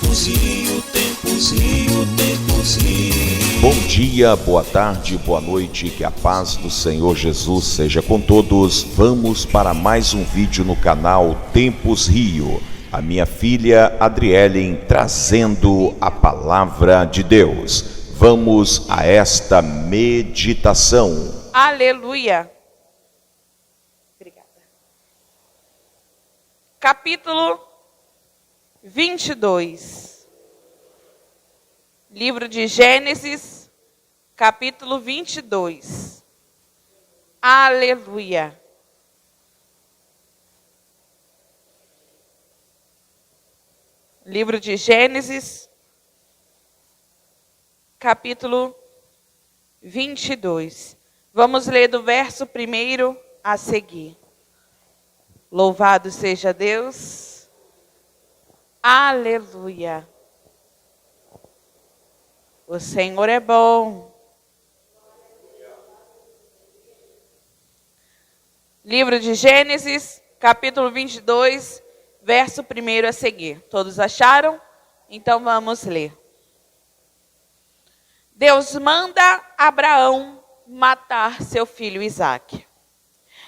Tempos Rio, Tempos Rio, Tempos Rio. Bom dia, boa tarde, boa noite, que a paz do Senhor Jesus seja com todos. Vamos para mais um vídeo no canal Tempos Rio. A minha filha Adrielen trazendo a palavra de Deus. Vamos a esta meditação. Aleluia. Obrigada. Capítulo 22. Livro de Gênesis, capítulo 22. Aleluia. Livro de Gênesis, capítulo 22. Vamos ler do verso 1 a seguir. Louvado seja Deus. Aleluia. O Senhor é bom. Livro de Gênesis, capítulo 22, verso 1 a seguir. Todos acharam? Então vamos ler. Deus manda Abraão matar seu filho Isaque.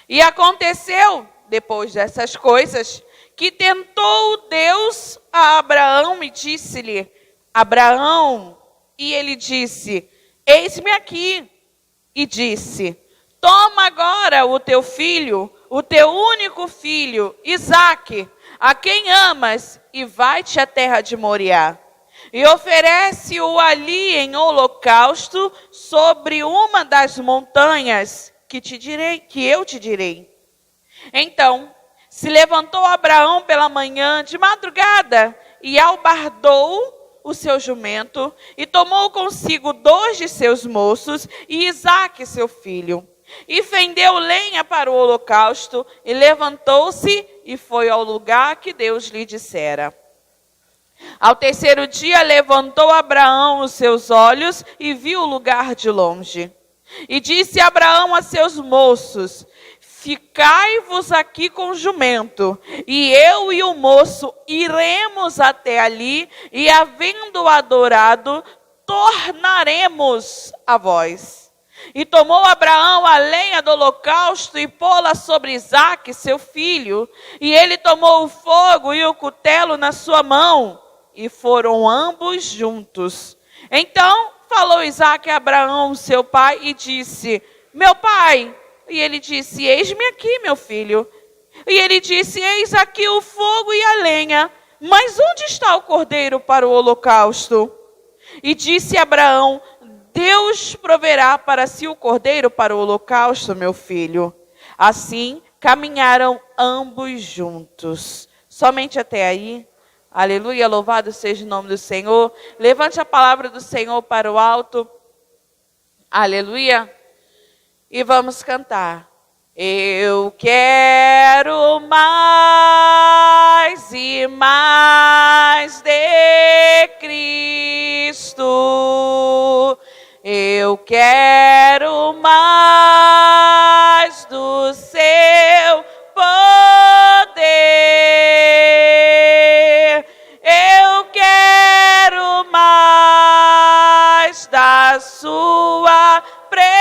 E aconteceu, depois dessas coisas, que tentou Deus a Abraão e disse-lhe: Abraão, e ele disse: eis-me aqui. E disse: toma agora o teu filho, o teu único filho, Isaque, a quem amas, e vai-te à terra de Moriá. E oferece-o ali em holocausto sobre uma das montanhas que eu te direi. Então se levantou Abraão pela manhã de madrugada e albardou o seu jumento e tomou consigo 2 de seus moços e Isaque seu filho. E fendeu lenha para o holocausto e levantou-se e foi ao lugar que Deus lhe dissera. Ao terceiro dia levantou Abraão os seus olhos e viu o lugar de longe. E disse Abraão a seus moços: ficai-vos aqui com o jumento, e eu e o moço iremos até ali, e havendo adorado, tornaremos a vós. E tomou Abraão a lenha do holocausto e pô-la sobre Isaque, seu filho. E ele tomou o fogo e o cutelo na sua mão, e foram ambos juntos. Então falou Isaque a Abraão, seu pai, e disse: meu pai. E ele disse: eis-me aqui, meu filho. E ele disse: eis aqui o fogo e a lenha, mas onde está o cordeiro para o holocausto? E disse Abraão: Deus proverá para si o cordeiro para o holocausto, meu filho. Assim caminharam ambos juntos. Somente até aí. Aleluia, louvado seja o nome do Senhor. Levante a palavra do Senhor para o alto. Aleluia. E vamos cantar. Eu quero mais e mais de Cristo. Eu quero mais do seu poder. Eu quero mais da sua presença.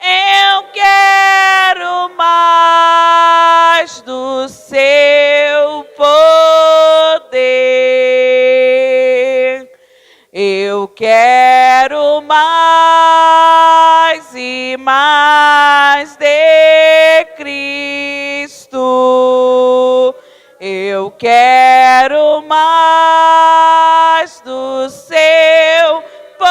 Eu quero mais do seu poder. Eu quero mais e mais de Cristo. Eu quero mais do seu poder.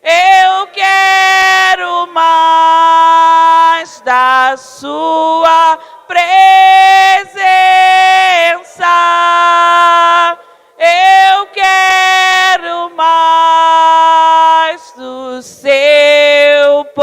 Eu quero mais da sua presença. Eu quero mais do seu poder.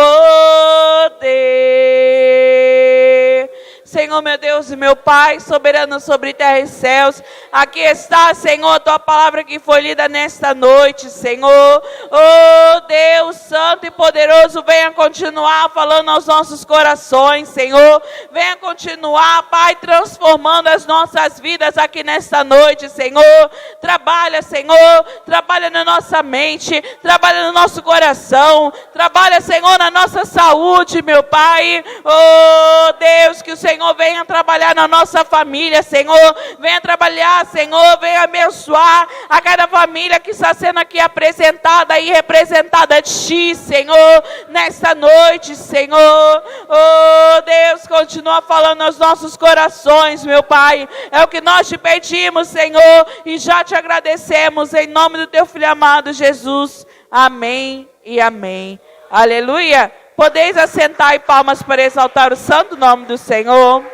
Senhor, meu Deus e meu Pai, soberano sobre terra e céus. Aqui está, Senhor, a tua palavra que foi lida nesta noite, Senhor. Oh, Deus santo e poderoso, venha continuar falando aos nossos corações, Senhor. Venha continuar, Pai, transformando as nossas vidas aqui nesta noite, Senhor. Trabalha, Senhor, trabalha na nossa mente, trabalha no nosso coração, trabalha, Senhor, na nossa saúde, meu Pai. Oh, Deus, que o Senhor venha trabalhar na nossa família, Senhor. Venha trabalhar, Senhor, venha abençoar a cada família que está sendo aqui apresentada e representada de Ti, Senhor, nesta noite, Senhor. Oh, Deus, continua falando aos nossos corações, meu Pai. É o que nós te pedimos, Senhor, e já te agradecemos em nome do Teu Filho amado, Jesus. Amém e amém. Aleluia. Podeis assentar e palmas para exaltar o santo nome do Senhor.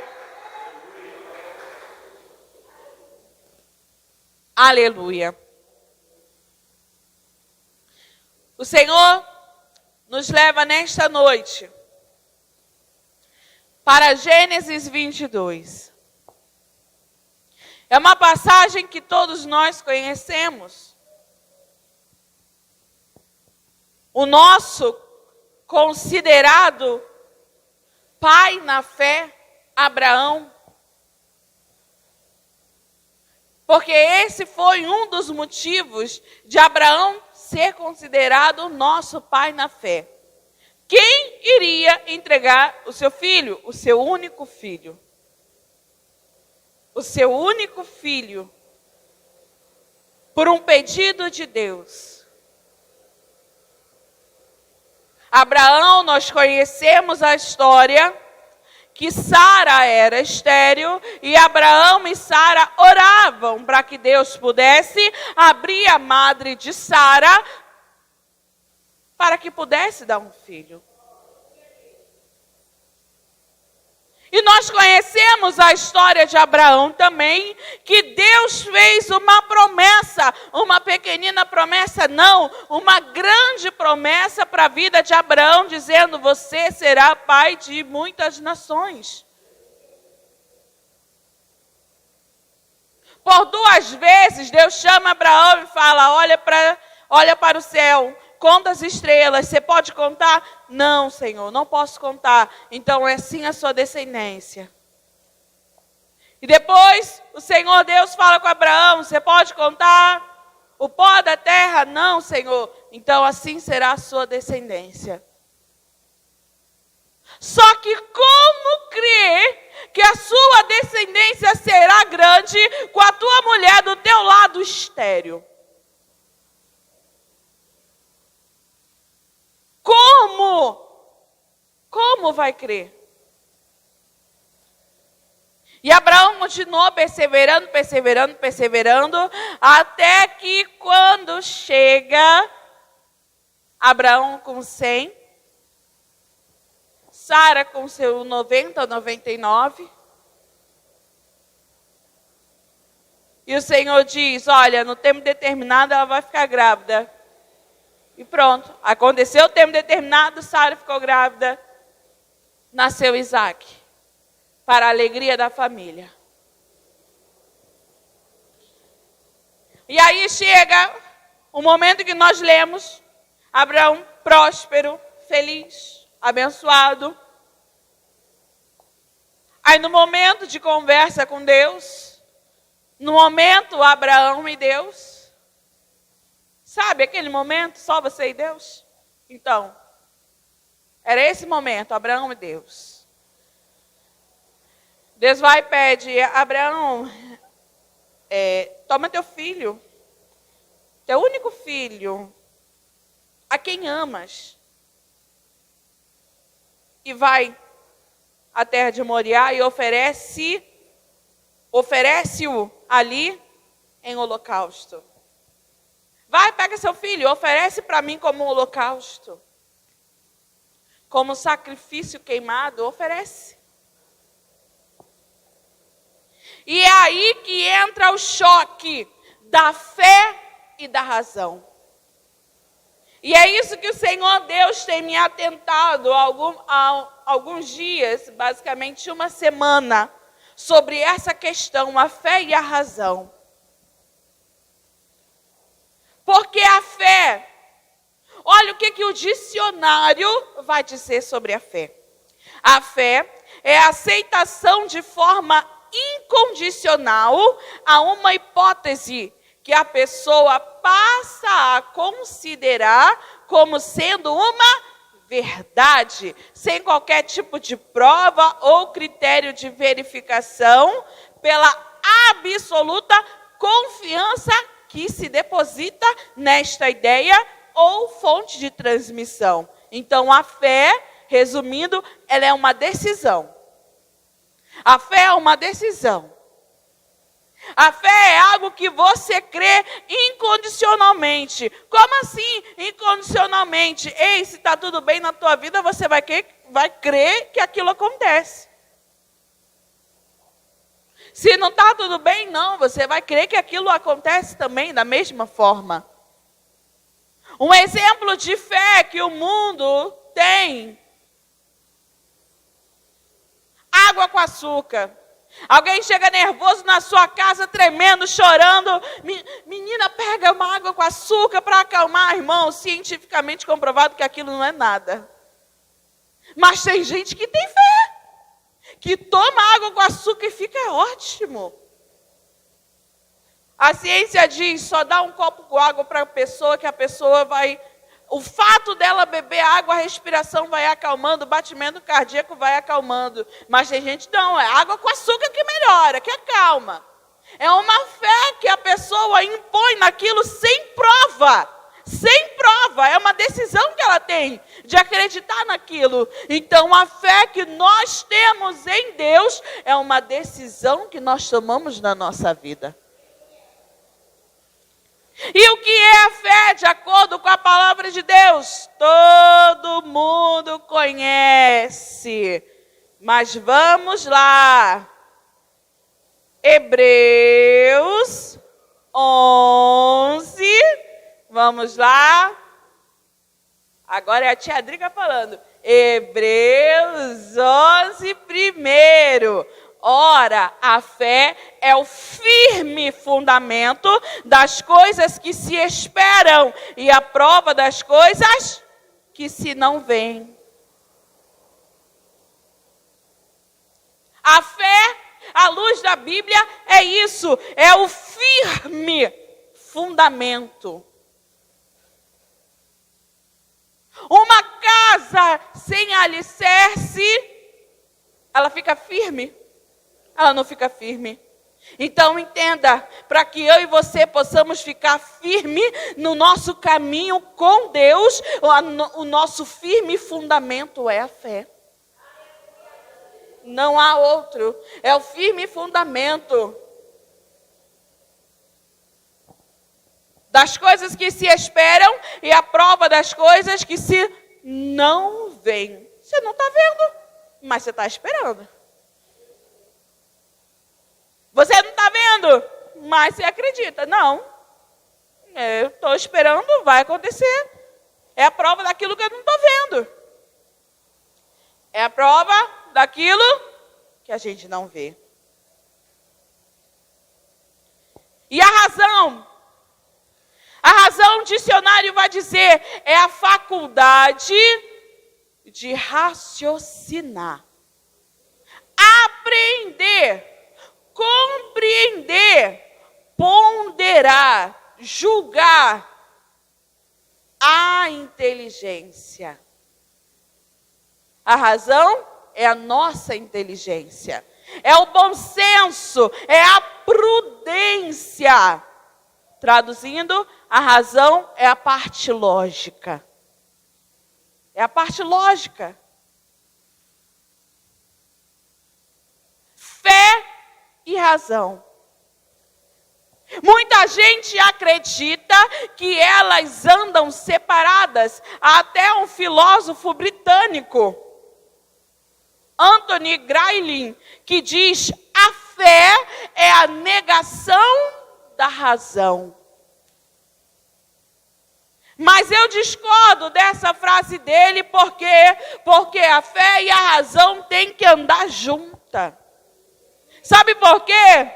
Aleluia. O Senhor nos leva nesta noite para Gênesis 22. É uma passagem que todos nós conhecemos. O nosso considerado pai na fé, Abraão. Porque esse foi um dos motivos de Abraão ser considerado nosso pai na fé. Quem iria entregar o seu filho? O seu único filho. O seu único filho. Por um pedido de Deus. Abraão, nós conhecemos a história que Sara era estéril e Abraão e Sara oravam para que Deus pudesse abrir a madre de Sara para que pudesse dar um filho. E nós conhecemos a história de Abraão também, que Deus fez uma promessa, uma pequenina promessa, não, uma grande promessa para a vida de Abraão, dizendo: você será pai de muitas nações. Por 2 vezes Deus chama Abraão e fala: olha para o céu. Conta as estrelas, você pode contar? Não, Senhor, não posso contar. Então é assim a sua descendência. E depois o Senhor Deus fala com Abraão: você pode contar o pó da terra? Não, Senhor. Então assim será a sua descendência. Só que como crer que a sua descendência será grande com a tua mulher do teu lado estéril? Como vai crer? E Abraão continuou perseverando, até que quando chega Abraão com 100, Sara com seu 90, 99, e o Senhor diz: olha, no tempo determinado ela vai ficar grávida. E pronto, aconteceu o tempo determinado, Sara ficou grávida, nasceu Isaac, para a alegria da família. E aí chega o momento que nós lemos, Abraão próspero, feliz, abençoado. Aí no momento de conversa com Deus, no momento Abraão e Deus, sabe aquele momento, só você e Deus? Então, era esse momento, Abraão e Deus. Deus vai e pede: Abraão, toma teu filho, teu único filho, a quem amas, e vai à terra de Moriá e oferece-o ali em holocausto. Vai, pega seu filho, oferece para mim como um holocausto. Como sacrifício queimado, oferece. E é aí que entra o choque da fé e da razão. E é isso que o Senhor Deus tem me atentado há alguns dias, basicamente uma semana, sobre essa questão, a fé e a razão. Porque a fé, olha o que o dicionário vai dizer sobre a fé. A fé é a aceitação de forma incondicional a uma hipótese que a pessoa passa a considerar como sendo uma verdade, sem qualquer tipo de prova ou critério de verificação, pela absoluta confiança que se deposita nesta ideia ou fonte de transmissão. Então, a fé, resumindo, ela é uma decisão. A fé é uma decisão. A fé é algo que você crê incondicionalmente. Como assim incondicionalmente? Ei, se está tudo bem na tua vida, você vai crer que aquilo acontece. Se não está tudo bem, não, você vai crer que aquilo acontece também da mesma forma. Um exemplo de fé que o mundo tem: água com açúcar. Alguém chega nervoso na sua casa, tremendo, chorando. Menina, pega uma água com açúcar para acalmar. Irmão, cientificamente comprovado que aquilo não é nada. Mas tem gente que tem fé, que toma água com açúcar e fica ótimo. A ciência diz, só dá um copo com água para a pessoa, que a pessoa vai... O fato dela beber água, a respiração vai acalmando, o batimento cardíaco vai acalmando. Mas tem gente, não, é água com açúcar que melhora, que acalma. É uma fé que a pessoa impõe naquilo sem prova. Sem prova, é uma decisão que ela tem de acreditar naquilo. Então, a fé que nós temos em Deus é uma decisão que nós tomamos na nossa vida. E o que é a fé, de acordo com a palavra de Deus? Todo mundo conhece. Mas vamos lá. Hebreus 11. Vamos lá. Agora é a tia Drica falando. Hebreus 11 primeiro. Ora, a fé é o firme fundamento das coisas que se esperam e a prova das coisas que se não veem. A fé, à luz da Bíblia, é isso, é o firme fundamento. Uma casa sem alicerce, ela fica firme? Ela não fica firme. Então entenda, para que eu e você possamos ficar firme no nosso caminho com Deus, o nosso firme fundamento é a fé. Não há outro, é o firme fundamento das coisas que se esperam e a prova das coisas que se não veem. Você não está vendo, mas você está esperando. Você não está vendo, mas você acredita. Não, eu estou esperando, vai acontecer. É a prova daquilo que eu não estou vendo. É a prova daquilo que a gente não vê. E a razão? A razão, o dicionário vai dizer, é a faculdade de raciocinar, aprender, compreender, ponderar, julgar. A inteligência. A razão é a nossa inteligência. É o bom senso, é a prudência. Traduzindo, a razão é a parte lógica. É a parte lógica. Fé e razão. Muita gente acredita que elas andam separadas. Há até um filósofo britânico, Anthony Grayling, que diz: a fé é a negação da razão. Mas eu discordo dessa frase dele, porque a fé e a razão têm que andar juntas. Sabe por quê?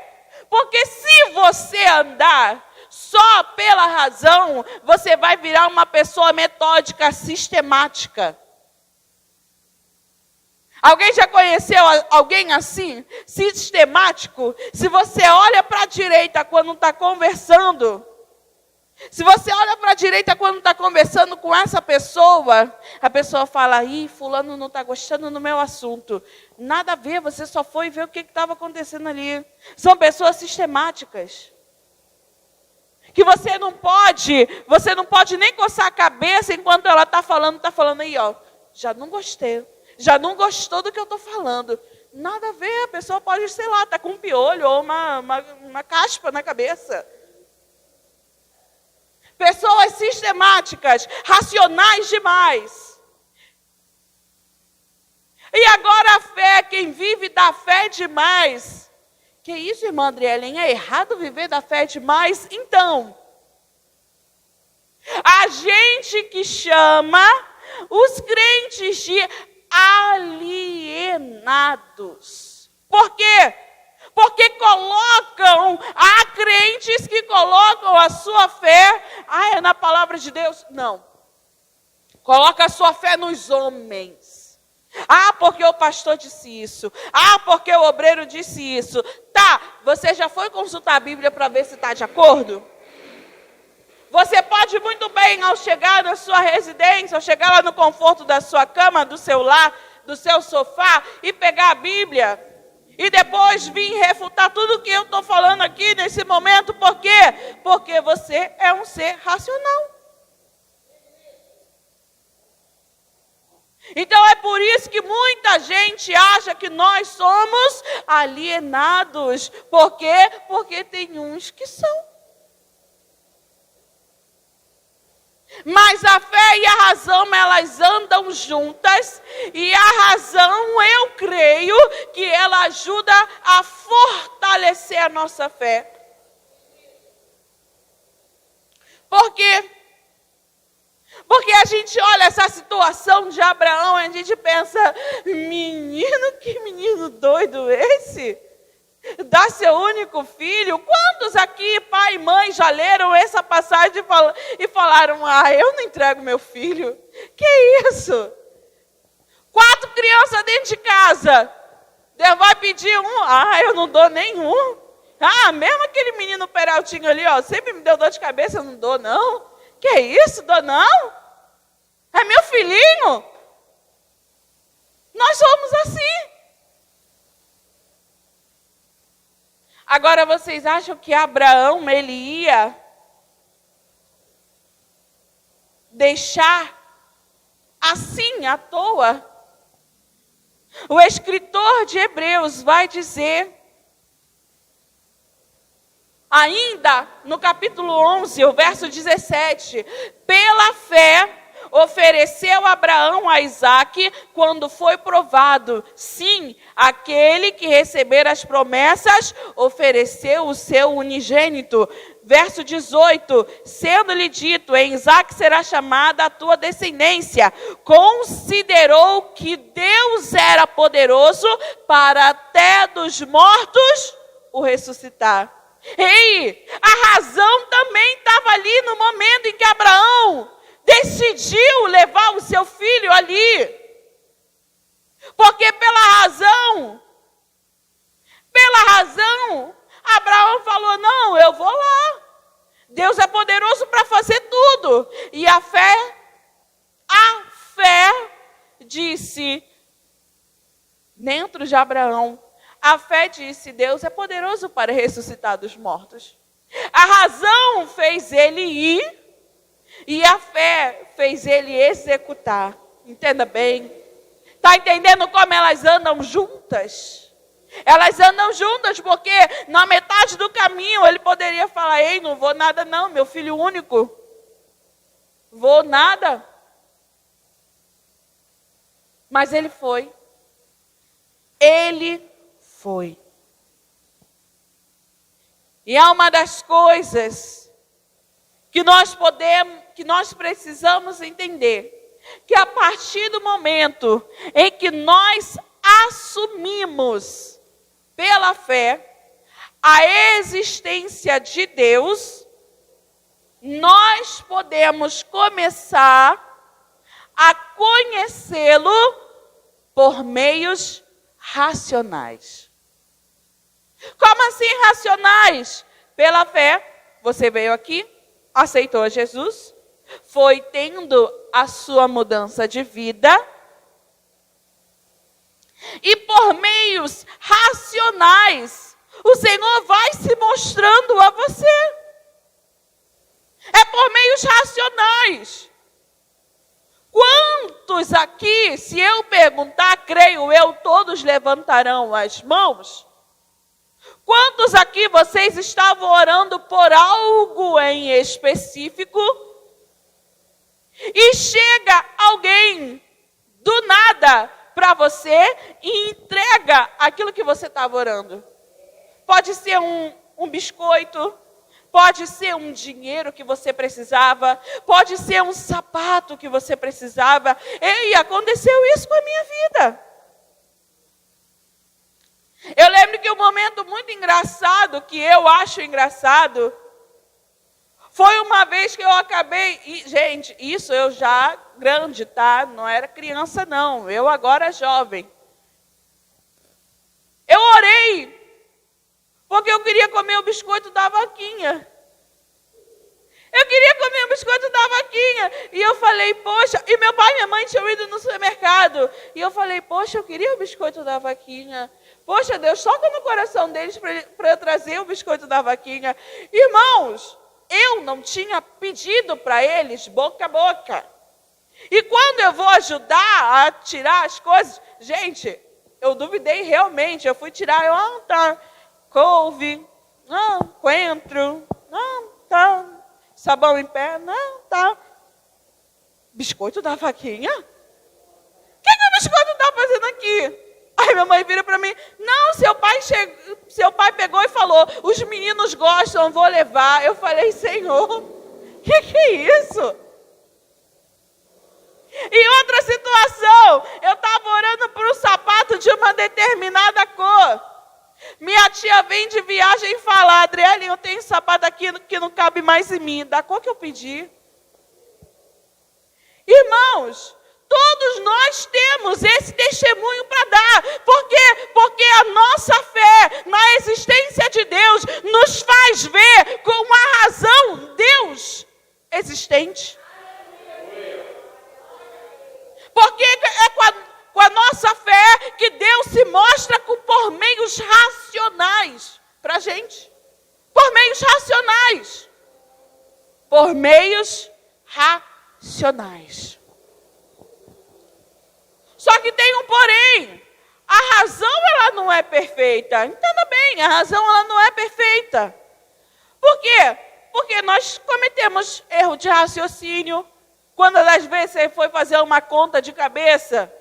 Porque se você andar só pela razão, você vai virar uma pessoa metódica, sistemática. Alguém já conheceu alguém assim? Sistemático? Se você olha para a direita quando está conversando, se você olha para a direita quando está conversando com essa pessoa, a pessoa fala, fulano não está gostando do meu assunto. Nada a ver, você só foi ver o que estava acontecendo ali. São pessoas sistemáticas. Que você não pode nem coçar a cabeça enquanto ela está falando aí, ó. Já não gostei, já não gostou do que eu estou falando. Nada a ver, a pessoa pode, sei lá, tá com um piolho ou uma caspa na cabeça. Pessoas sistemáticas, racionais demais. E agora a fé, quem vive da fé demais. Que isso, irmã Adrielen? É errado viver da fé demais? Então, a gente que chama os crentes de alienados. Por quê? Porque há crentes que colocam a sua fé, é na palavra de Deus. Não. Coloca a sua fé nos homens. Porque o pastor disse isso. Porque o obreiro disse isso. Tá, você já foi consultar a Bíblia para ver se está de acordo? Você pode muito bem, ao chegar na sua residência, ao chegar lá no conforto da sua cama, do seu lar, do seu sofá, e pegar a Bíblia, e depois vir refutar tudo que eu estou falando aqui nesse momento. Por quê? Porque você é um ser racional. Então é por isso que muita gente acha que nós somos alienados. Por quê? Porque tem uns que são. Mas a fé e a razão, elas andam juntas. E a razão, eu creio, que ela ajuda a fortalecer a nossa fé. Por quê? Porque a gente olha essa situação de Abraão e a gente pensa, que menino doido esse? Dá seu único filho? Quantos aqui, pai e mãe, já leram essa passagem e falaram, eu não entrego meu filho? Que isso? 4 crianças dentro de casa. Deus vai pedir um? Eu não dou nenhum. Mesmo aquele menino Peraltinho ali, sempre me deu dor de cabeça, eu não dou não. Que isso, dou não? É meu filhinho. Nós somos assim. Agora vocês acham que Abraão, ele ia deixar assim à toa? O escritor de Hebreus vai dizer, ainda no capítulo 11, o verso 17, pela fé ofereceu Abraão a Isaque quando foi provado. Sim, aquele que recebera as promessas ofereceu o seu unigênito. Verso 18, sendo-lhe dito, em Isaque será chamada a tua descendência. Considerou que Deus era poderoso para até dos mortos o ressuscitar. A razão também estava ali no momento em que Abraão decidiu levar o seu filho ali. Porque pela razão, Abraão falou, não, eu vou lá. Deus é poderoso para fazer tudo. E a fé disse, dentro de Abraão, a fé disse, Deus é poderoso para ressuscitar dos mortos. A razão fez ele ir, e a fé fez ele executar. Entenda bem. Está entendendo como elas andam juntas? Elas andam juntas porque na metade do caminho ele poderia falar, não vou nada não, meu filho único. Vou nada. Mas ele foi. Ele foi. E há uma das coisas que que nós precisamos entender que a partir do momento em que nós assumimos pela fé a existência de Deus, nós podemos começar a conhecê-lo por meios racionais. Como assim racionais? Pela fé, você veio aqui, aceitou Jesus, foi tendo a sua mudança de vida, e por meios racionais, o Senhor vai se mostrando a você. É por meios racionais. Quantos aqui, se eu perguntar, creio eu, todos levantarão as mãos? Quantos aqui vocês estavam orando por algo em específico? E chega alguém do nada para você e entrega aquilo que você estava orando. Pode ser um biscoito, pode ser um dinheiro que você precisava, pode ser um sapato que você precisava. Ei, aconteceu isso com a minha vida. Eu lembro que um momento muito engraçado, que eu acho engraçado, foi uma vez que eu acabei... E, gente, isso eu já grande, tá? Não era criança, não. Eu agora jovem. Eu orei, porque eu queria comer o biscoito da vaquinha. Eu queria comer o biscoito da vaquinha. E eu falei, poxa... E meu pai e minha mãe tinham ido no supermercado. E eu falei, poxa, eu queria o biscoito da vaquinha. Poxa, Deus, toca no coração deles para eu trazer o biscoito da vaquinha. Irmãos, eu não tinha pedido para eles boca a boca. E quando eu vou ajudar a tirar as coisas... Gente, eu duvidei realmente. Eu fui tirar, tá, couve, não, coentro, não, tá, sabão em pé, não, tá. Biscoito da vaquinha? O que o biscoito está fazendo aqui? Aí minha mãe vira para mim, não, seu pai pegou e falou, os meninos gostam, vou levar. Eu falei, Senhor, que é isso? Em outra situação, eu estava orando por um sapato de uma determinada cor. Minha tia vem de viagem e fala, Adriele, eu tenho um sapato aqui que não cabe mais em mim. Da cor que eu pedi. Irmãos, todos nós temos esse testemunho para dar. Por quê? Porque a nossa fé na existência de Deus nos faz ver com uma razão Deus existente. Porque é com a nossa fé que Deus se mostra por meios racionais para a gente. Por meios racionais. Por meios racionais. Só que tem um porém. A razão ela não é perfeita. Entenda bem, a razão ela não é perfeita. Por quê? Porque nós cometemos erro de raciocínio. Quando às vezes você foi fazer uma conta de cabeça.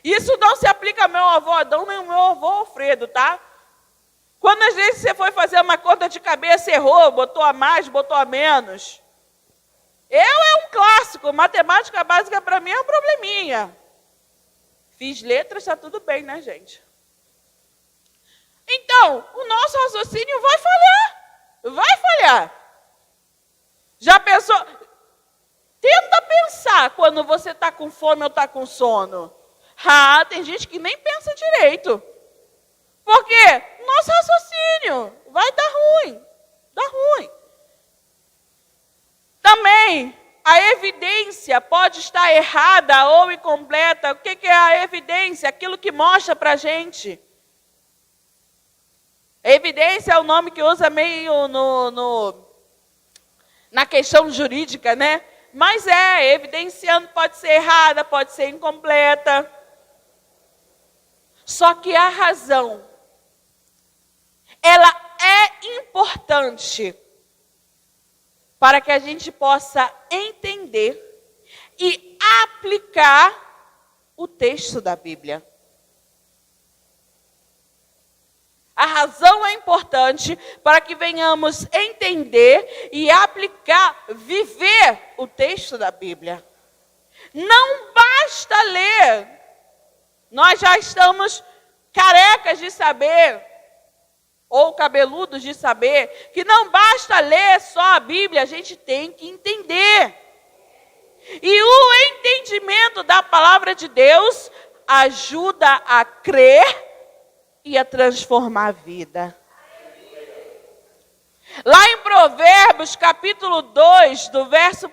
Isso não se aplica ao meu avô Adão nem ao meu avô Alfredo, tá? Quando às vezes você foi fazer uma conta de cabeça, errou, botou a mais, botou a menos. É um clássico. Matemática básica para mim é um probleminha. Fiz letras, está tudo bem, né, gente? Então, o nosso raciocínio vai falhar. Vai falhar. Já pensou? Tenta pensar quando você está com fome ou está com sono. Ah, tem gente que nem pensa direito. Por quê? Nosso raciocínio vai dar ruim. Dá ruim. Também, a evidência pode estar errada ou incompleta. O que é a evidência? Aquilo que mostra para a gente. Evidência é o nome que usa meio na questão jurídica, né? Mas evidenciando pode ser errada, pode ser incompleta. Só que a razão, ela é importante para que a gente possa entender e aplicar o texto da Bíblia. A razão é importante para que venhamos entender e aplicar, viver o texto da Bíblia. Não basta ler. Nós já estamos carecas de saber, ou cabeludos de saber, que não basta ler só a Bíblia, a gente tem que entender. E o entendimento da palavra de Deus ajuda a crer e a transformar a vida. Lá em Provérbios, capítulo 2, do verso 1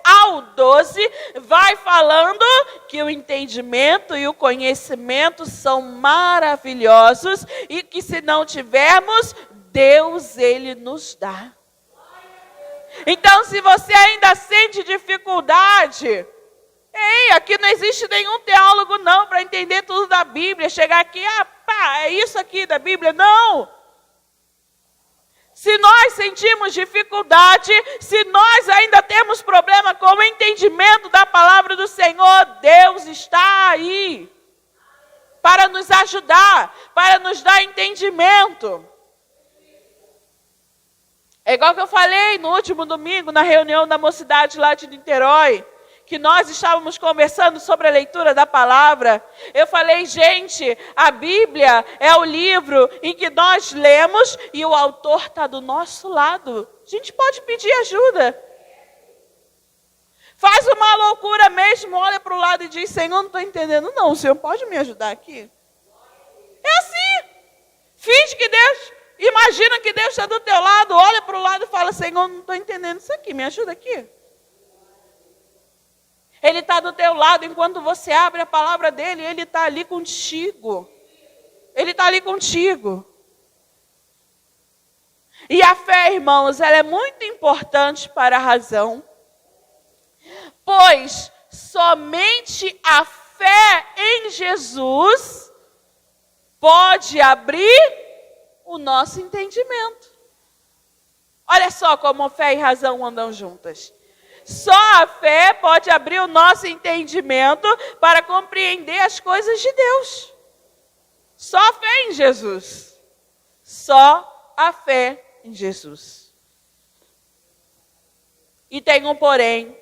ao 12, vai falando que o entendimento e o conhecimento são maravilhosos e que se não tivermos, Deus, Ele nos dá. Então, se você ainda sente dificuldade, ei, aqui não existe nenhum teólogo não para entender tudo da Bíblia, chegar aqui, é isso aqui da Bíblia, não. Se nós sentimos dificuldade, se nós ainda temos problema com o entendimento da palavra do Senhor, Deus está aí para nos ajudar, para nos dar entendimento. É igual que eu falei no último domingo, na reunião da mocidade lá de Niterói, que nós estávamos conversando sobre a leitura da palavra. Eu falei, gente, a Bíblia é o livro em que nós lemos e o autor está do nosso lado. A gente pode pedir ajuda. Faz uma loucura mesmo, olha para o lado e diz, Senhor, não estou entendendo não, o Senhor pode me ajudar aqui? É assim. Finge que Deus, imagina que Deus está do teu lado, olha para o lado e fala, Senhor, não estou entendendo isso aqui, me ajuda aqui. Ele está do teu lado enquanto você abre a palavra dele, ele está ali contigo. Ele está ali contigo. E a fé, irmãos, ela é muito importante para a razão, pois somente a fé em Jesus pode abrir o nosso entendimento. Olha só como fé e razão andam juntas. Só a fé pode abrir o nosso entendimento para compreender as coisas de Deus. Só a fé em Jesus. Só a fé em Jesus. E tem um porém.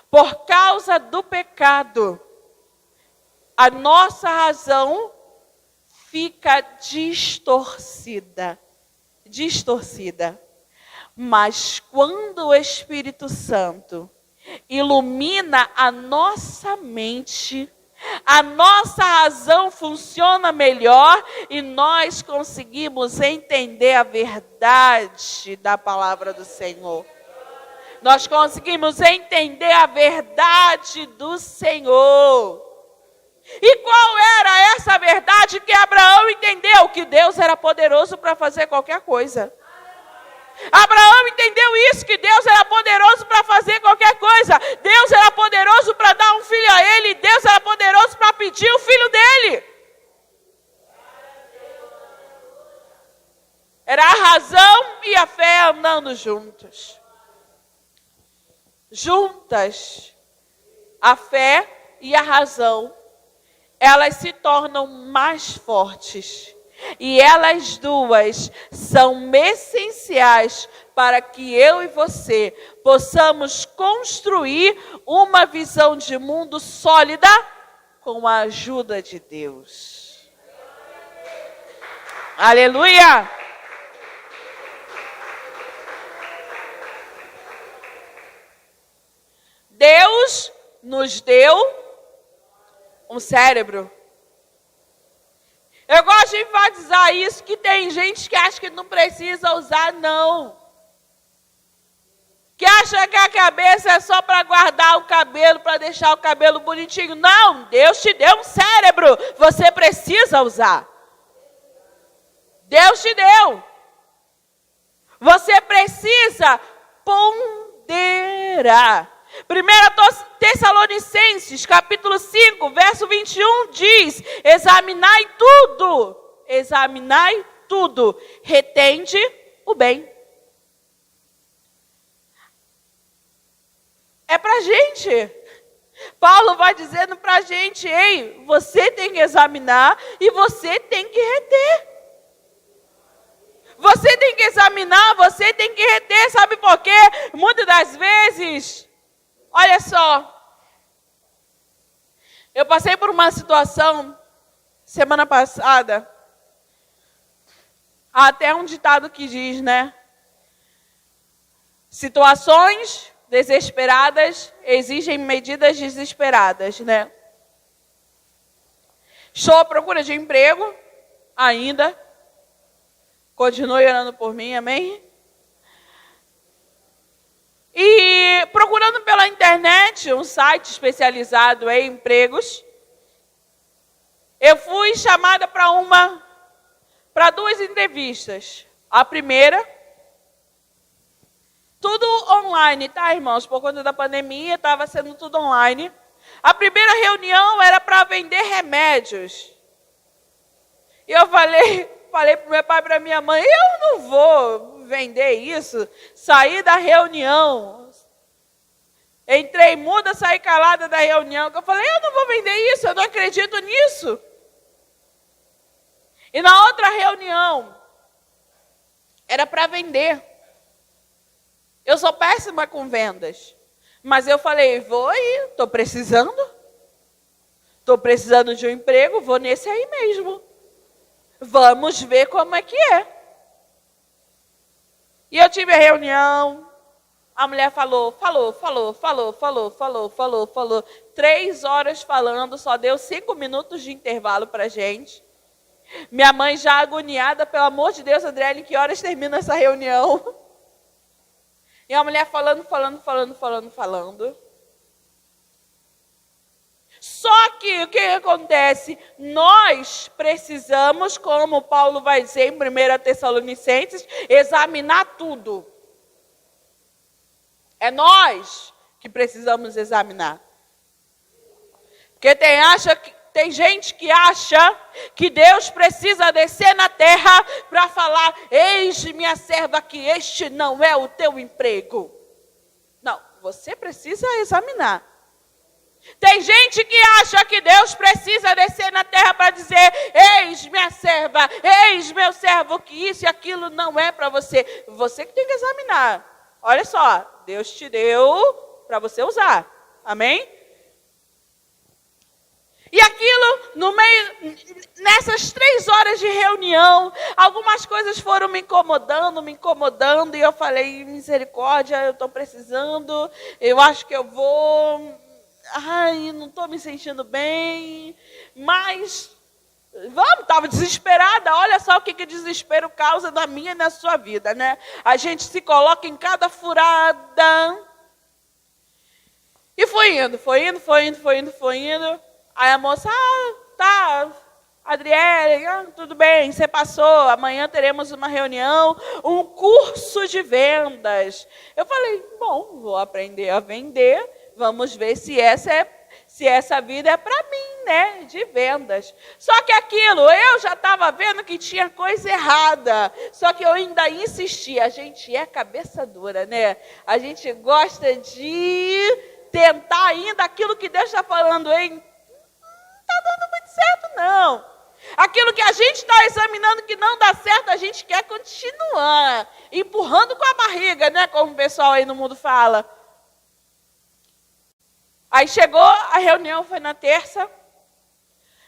Por causa do pecado, a nossa razão fica distorcida. Mas quando o Espírito Santo ilumina a nossa mente, a nossa razão funciona melhor e nós conseguimos entender a verdade da palavra do Senhor. Nós conseguimos entender a verdade do Senhor. E qual era essa verdade que Abraão entendeu? Que Deus era poderoso para fazer qualquer coisa. Abraão entendeu isso, que Deus era poderoso para fazer qualquer coisa. Deus era poderoso para dar um filho a ele. Deus era poderoso para pedir o filho dele. Era a razão e a fé andando juntas. Juntas, a fé e a razão, elas se tornam mais fortes. E elas duas são essenciais para que eu e você possamos construir uma visão de mundo sólida com a ajuda de Deus. Aleluia! Deus nos deu um cérebro. Eu gosto de enfatizar isso, que tem gente que acha que não precisa usar, não. Que acha que a cabeça é só para guardar o cabelo, para deixar o cabelo bonitinho. Não, Deus te deu um cérebro, você precisa usar. Deus te deu. Você precisa ponderar. 1 Tessalonicenses, capítulo 5, verso 21, diz, examinai tudo, retende o bem. É pra gente. Paulo vai dizendo pra gente, ei, você tem que examinar e você tem que reter. que examinar, você tem que reter, sabe por quê? Muitas das vezes, olha só, eu passei por uma situação, semana passada, há até um ditado que diz, né? Situações desesperadas exigem medidas desesperadas, né? Estou à procura de emprego, ainda. Continue orando por mim, amém? E procurando pela internet, um site especializado em empregos, eu fui chamada para 2 entrevistas. A primeira, tudo online, tá, irmãos? Por conta da pandemia, estava sendo tudo online. A primeira reunião era para vender remédios. E eu falei para o meu pai e para minha mãe, eu não vou vender isso. Saí da reunião. Entrei muda, saí calada da reunião. Eu falei, eu não vou vender isso, eu não acredito nisso. E na outra reunião, era para vender. Eu sou péssima com vendas. Mas eu falei, vou ir, estou precisando de um emprego, vou nesse aí mesmo. Vamos ver como é que é. E eu tive a reunião, a mulher falou. 3 horas falando, só deu 5 minutos de intervalo para a gente. Minha mãe já agoniada, pelo amor de Deus, Adriele, que horas termina essa reunião? E a mulher falando. Só que o que acontece? Nós precisamos, como Paulo vai dizer em 1 Tessalonicenses, examinar tudo. É nós que precisamos examinar. Porque tem gente que acha que Deus precisa descer na terra para falar, eis minha serva que este não é o teu emprego. Não, você precisa examinar. Tem gente que acha que Deus precisa descer na terra para dizer, eis minha serva, eis meu servo, que isso e aquilo não é para você. Você que tem que examinar. Olha só, Deus te deu para você usar. Amém? E aquilo, nessas 3 horas de reunião, algumas coisas foram me incomodando, e eu falei, misericórdia, eu estou precisando, eu acho que eu vou, não estou me sentindo bem, mas, estava desesperada, olha só o que desespero causa na minha e na sua vida, né? A gente se coloca em cada furada, e foi indo. Aí a moça, tá, Adriele, tudo bem, você passou, amanhã teremos uma reunião, um curso de vendas. Eu falei, bom, vou aprender a vender, vamos ver se essa vida é para mim, né, de vendas. Só que aquilo, eu já estava vendo que tinha coisa errada, só que eu ainda insisti, a gente é cabeça dura, né, a gente gosta de tentar ainda aquilo que Deus está falando, hein? Não está dando muito certo, não. Aquilo que a gente está examinando que não dá certo, a gente quer continuar. Empurrando com a barriga, né? Como o pessoal aí no mundo fala. Aí chegou, a reunião foi na terça.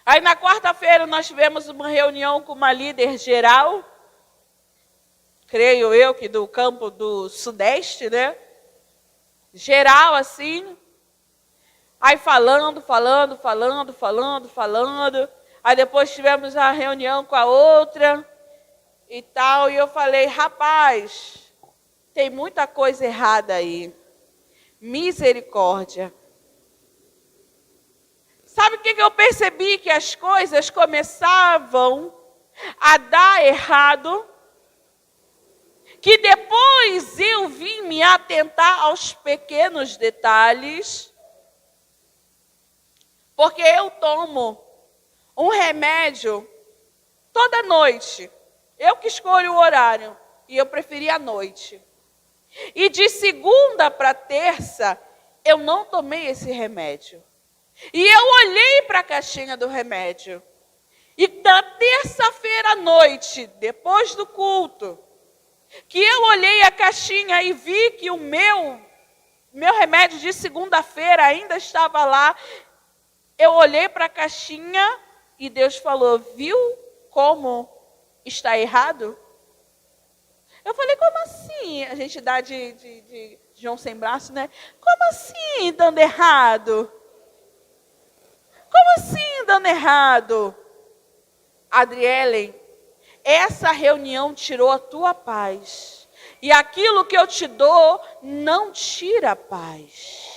Aí na quarta-feira nós tivemos uma reunião com uma líder geral. Creio eu que do campo do Sudeste, né? Geral, assim. Aí falando. Aí depois tivemos a reunião com a outra e tal. E eu falei, rapaz, tem muita coisa errada aí. Misericórdia. Sabe o que eu percebi? Que as coisas começavam a dar errado. Que depois eu vim me atentar aos pequenos detalhes. Porque eu tomo um remédio toda noite. Eu que escolho o horário. E eu preferi a noite. E de segunda para terça, eu não tomei esse remédio. E eu olhei para a caixinha do remédio. E na terça-feira à noite, depois do culto, que eu olhei a caixinha e vi que o meu remédio de segunda-feira ainda estava lá. Eu olhei para a caixinha e Deus falou, viu como está errado? Eu falei, como assim? A gente dá de João sem braço, né? Como assim dando errado? Como assim dando errado? Adriele, essa reunião tirou a tua paz. E aquilo que eu te dou não tira a paz.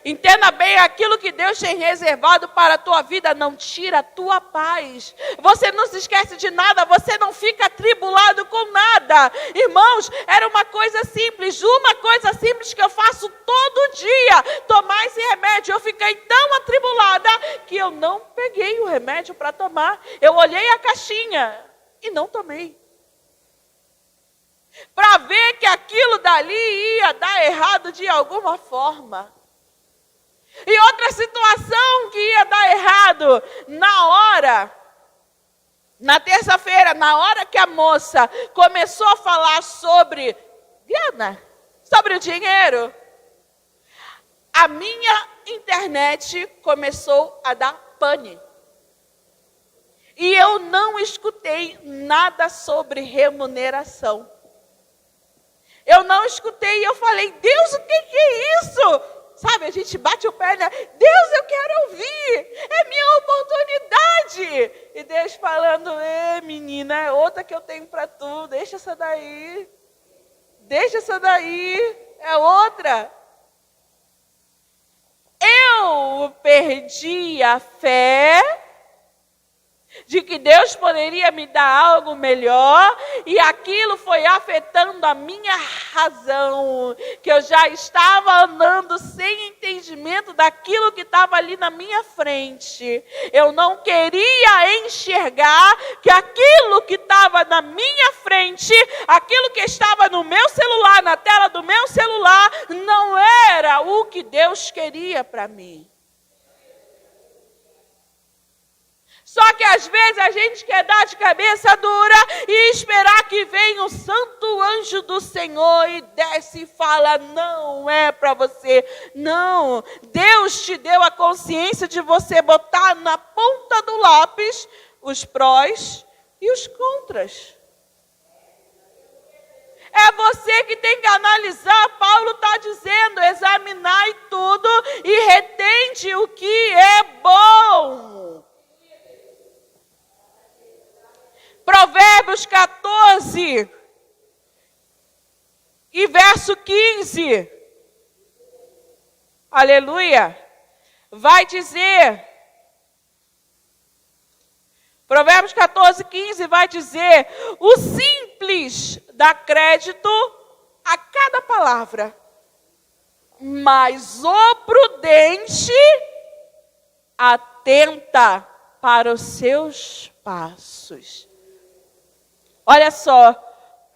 Entenda bem, aquilo que Deus tem reservado para a tua vida não tira a tua paz. Você não se esquece de nada, você não fica atribulado com nada. Irmãos, era uma coisa simples que eu faço todo dia, tomar esse remédio. Eu fiquei tão atribulada que eu não peguei o remédio para tomar. Eu olhei a caixinha e não tomei. Para ver que aquilo dali ia dar errado de alguma forma. E outra situação que ia dar errado, na terça-feira, na hora que a moça começou a falar sobre grana, sobre o dinheiro, a minha internet começou a dar pane. E eu não escutei nada sobre remuneração. Eu não escutei e eu falei, Deus, o que é isso? Sabe, a gente bate o pé, né? Deus, eu quero ouvir, é minha oportunidade. E Deus falando, menina, é outra que eu tenho para tu, deixa essa daí, é outra. Eu perdi a fé de que Deus poderia me dar algo melhor, e aquilo foi afetando a minha razão, que eu já estava andando sem entendimento daquilo que estava ali na minha frente. Eu não queria enxergar que aquilo que estava na minha frente, aquilo que estava no meu celular, na tela do meu celular, não era o que Deus queria para mim. Só que às vezes a gente quer dar de cabeça dura e esperar que venha o santo anjo do Senhor e desce e fala, não é para você. Não, Deus te deu a consciência de você botar na ponta do lápis os prós e os contras. É você que tem que analisar, Paulo está dizendo, examinai tudo e retende o que é bom. Provérbios 14 e verso 15. Aleluia. Vai dizer. Provérbios 14, 15 vai dizer: o simples dá crédito a cada palavra, mas o prudente atenta para os seus passos. Olha só,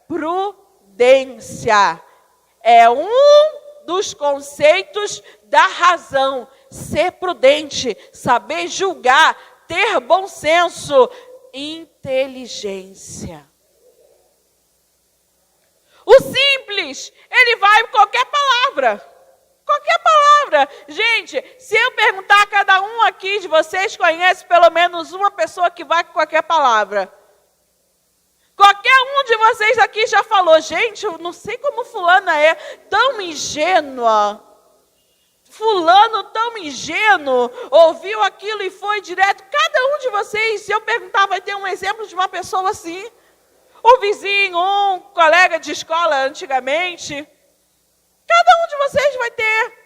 prudência é um dos conceitos da razão. Ser prudente, saber julgar, ter bom senso, inteligência. O simples, ele vai com qualquer palavra. Qualquer palavra. Gente, se eu perguntar a cada um aqui de vocês, conhece pelo menos uma pessoa que vai com qualquer palavra? Qualquer um de vocês aqui já falou, gente, eu não sei como fulana é tão ingênua. Fulano tão ingênuo, ouviu aquilo e foi direto. Cada um de vocês, se eu perguntar, vai ter um exemplo de uma pessoa assim. Um vizinho, um colega de escola antigamente. Cada um de vocês vai ter.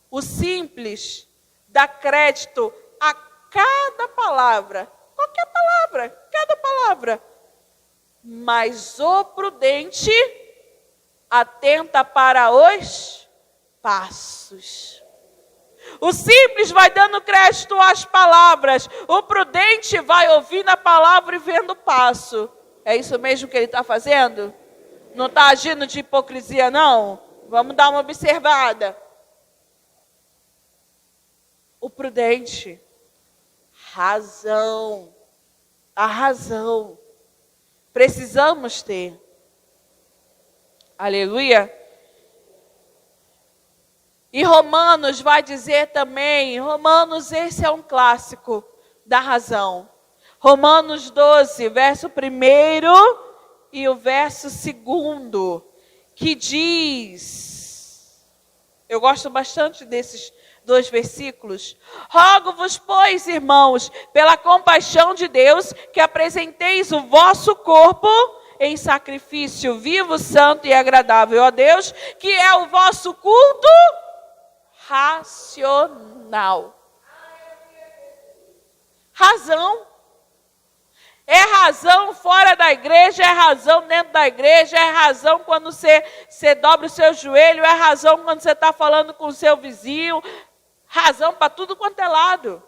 O simples dá crédito a cada palavra. Qualquer palavra, cada palavra. Mas o prudente atenta para os passos. O simples vai dando crédito às palavras. O prudente vai ouvindo a palavra e vendo o passo. É isso mesmo que ele está fazendo? Não está agindo de hipocrisia, não? Vamos dar uma observada. O prudente, razão. A razão. Precisamos ter. Aleluia. E Romanos vai dizer também, Romanos, esse é um clássico da razão. Romanos 12, verso 1 e o verso 2, que diz, eu gosto bastante desses 2 versículos. Rogo-vos, pois, irmãos, pela compaixão de Deus, que apresenteis o vosso corpo em sacrifício vivo, santo e agradável a Deus, que é o vosso culto racional. Razão. É razão fora da igreja, é razão dentro da igreja, é razão quando você dobra o seu joelho, é razão quando você está falando com o seu vizinho, razão para tudo quanto é lado.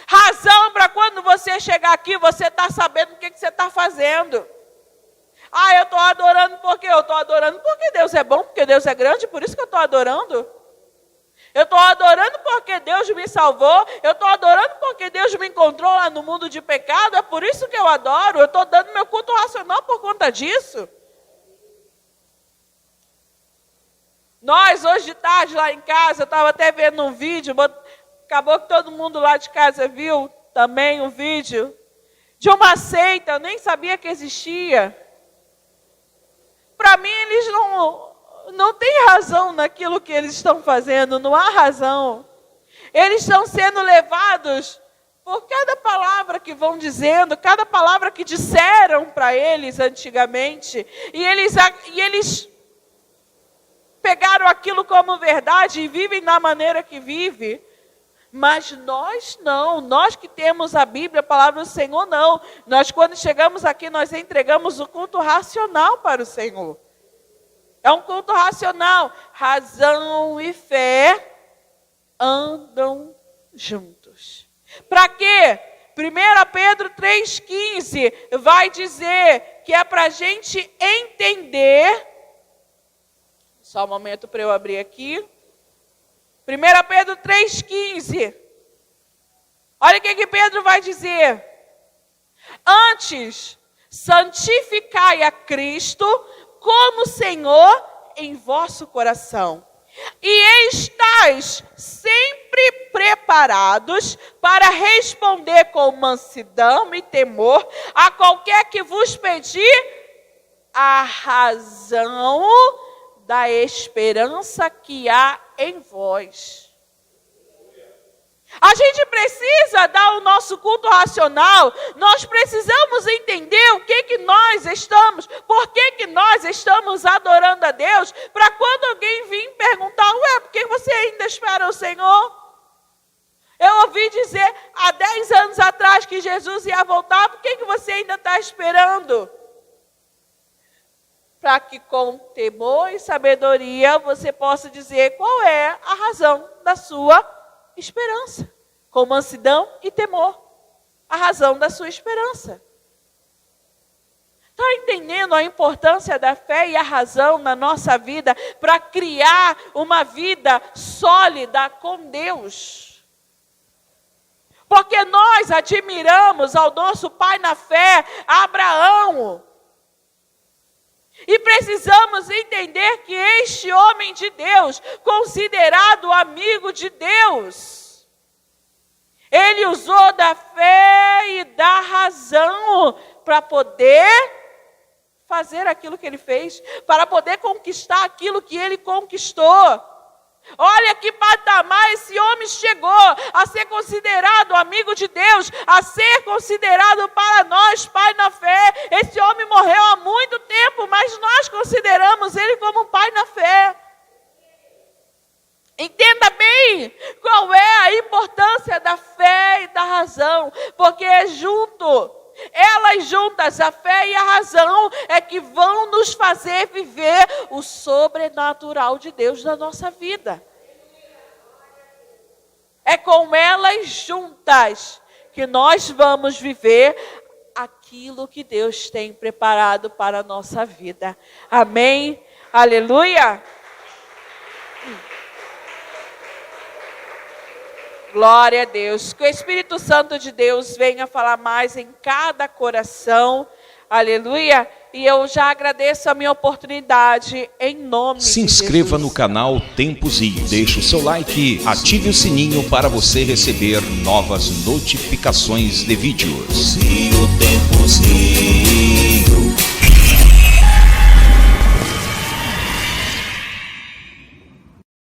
Razão para quando você chegar aqui, você está sabendo o que você está fazendo. Ah, eu estou adorando por quê? Eu estou adorando porque Deus é bom, porque Deus é grande, por isso que eu estou adorando. Eu estou adorando porque Deus me salvou. Eu estou adorando porque Deus me encontrou lá no mundo de pecado. É por isso que eu adoro. Eu estou dando meu culto racional por conta disso. Nós, hoje de tarde, lá em casa, eu estava até vendo um vídeo. Acabou que todo mundo lá de casa viu também um vídeo de uma seita. Eu nem sabia que existia. Para mim, eles não tem razão naquilo que eles estão fazendo, não há razão. Eles estão sendo levados por cada palavra que vão dizendo, cada palavra que disseram para eles antigamente. E eles pegaram aquilo como verdade e vivem da maneira que vivem. Mas nós não, nós que temos a Bíblia, a palavra do Senhor, não. Nós, quando chegamos aqui, nós entregamos o culto racional para o Senhor. É um culto racional. Razão e fé andam juntos. Para quê? 1 Pedro 3,15 vai dizer que é para a gente entender. Só um momento para eu abrir aqui. 1 Pedro 3,15. Olha o que Pedro vai dizer. Antes, santificai a Cristo como Senhor em vosso coração. E estais sempre preparados para responder com mansidão e temor a qualquer que vos pedir a razão da esperança que há em vós. A gente precisa dar o nosso culto racional, nós precisamos entender o que nós estamos, por que nós estamos adorando a Deus, para quando alguém vir perguntar, por que você ainda espera o Senhor? Eu ouvi dizer há 10 anos atrás que Jesus ia voltar, por que você ainda está esperando? Para que com temor e sabedoria você possa dizer qual é a razão da sua esperança, com mansidão e temor, a razão da sua esperança. Está entendendo a importância da fé e a razão na nossa vida para criar uma vida sólida com Deus? Porque nós admiramos ao nosso pai na fé, Abraão. E precisamos entender que este homem de Deus, considerado amigo de Deus, ele usou da fé e da razão para poder fazer aquilo que ele fez, para poder conquistar aquilo que ele conquistou. Olha que patamar esse homem chegou a ser considerado amigo de Deus, a ser considerado para nós pai na fé. Esse homem morreu há muito tempo, mas nós consideramos ele como pai na fé. Entenda bem qual é a importância da fé e da razão, porque é junto. Elas juntas, a fé e a razão, é que vão nos fazer viver o sobrenatural de Deus na nossa vida. É com elas juntas que nós vamos viver aquilo que Deus tem preparado para a nossa vida. Amém? Aleluia! Glória a Deus. Que o Espírito Santo de Deus venha falar mais em cada coração. Aleluia. E eu já agradeço a minha oportunidade em nome de Jesus. Se inscreva no canal Tempos Rio. Deixe o seu like, ative o sininho para você receber novas notificações de vídeos. Tempos Rio.